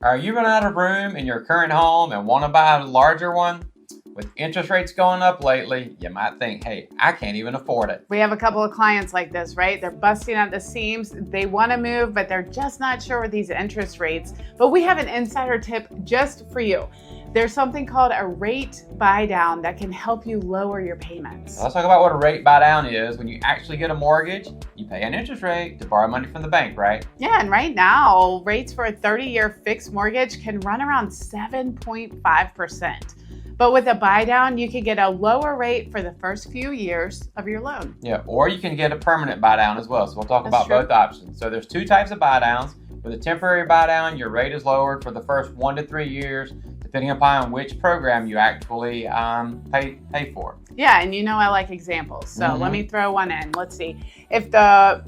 Are you running out of room in your current home and want to buy a larger one? With interest rates going up lately, you might think, hey, I can't even afford it. We have a couple of clients like this, right? They're busting at the seams. They want to move, but they're just not sure with these interest rates. But we have an insider tip just for you. There's something called a rate buy down that can help you lower your payments. Let's talk about what a rate buy down is. When you actually get a mortgage, you pay an interest rate to borrow money from the bank, right? Yeah, and right now, rates for a 30-year fixed mortgage can run around 7.5%. But with a buy down, you can get a lower rate for the first few years of your loan. Yeah, or you can get a permanent buy down as well. So we'll talk That's about true. both options. So there's two types of buy downs. With a temporary buy down, your rate is lowered for the first 1 to 3 years, depending upon which program you actually pay for. Yeah, and I like examples. So let me throw one in. Let's see. If the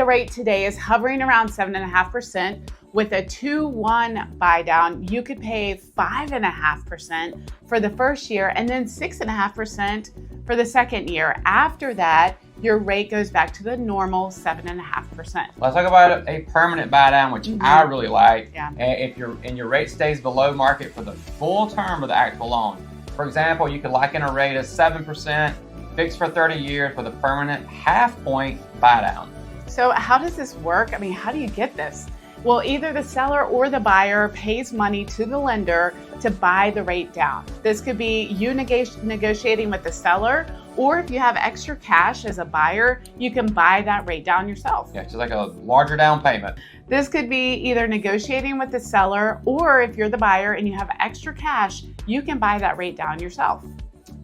rate today is hovering around 7.5%, with a 2-1 buy down, you could pay 5.5% for the first year and then 6.5% for the second year. After that, your rate goes back to the normal 7.5%. Let's talk about a permanent buy down, which I really like. Yeah. If your rate stays below market for the full term of the actual loan. For example, you could lock in a rate of 7%, fixed for 30 years with a permanent half-point buy down. So how does this work? I mean, how do you get this? Well, either the seller or the buyer pays money to the lender to buy the rate down. This could be you negotiating with the seller, or if you have extra cash as a buyer, you can buy that rate down yourself. Yeah, just like a larger down payment. This could be either negotiating with the seller, or if you're the buyer and you have extra cash, you can buy that rate down yourself.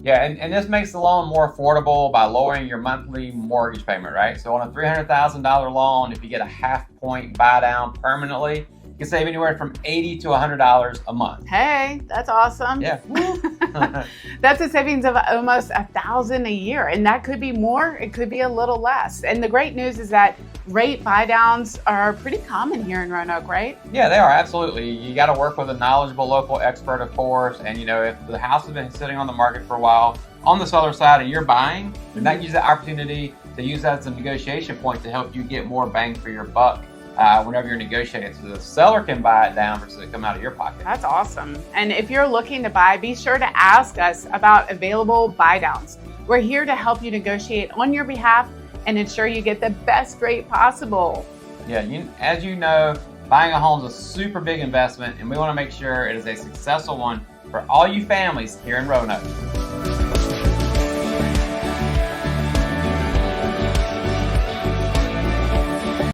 Yeah, and this makes the loan more affordable by lowering your monthly mortgage payment, right? So on a $300,000 loan, if you get a half-point buy down permanently, you can save anywhere from $80 to $100 a month. Hey, that's awesome. Yeah. That's a savings of almost $1,000 a year, and that could be more, it could be a little less. And the great news is that rate buy downs are pretty common here in Roanoke, right? Yeah, they are, absolutely. You got to work with a knowledgeable local expert, of course, and if the house has been sitting on the market for a while on the seller side and you're buying, then that gives the opportunity to use that as a negotiation point to help you get more bang for your buck whenever you're negotiating. So the seller can buy it down versus it come out of your pocket. That's awesome. And if you're looking to buy, be sure to ask us about available buy downs. We're here to help you negotiate on your behalf and ensure you get the best rate possible. Yeah, as you know, buying a home is a super big investment, and we want to make sure it is a successful one for all you families here in Roanoke.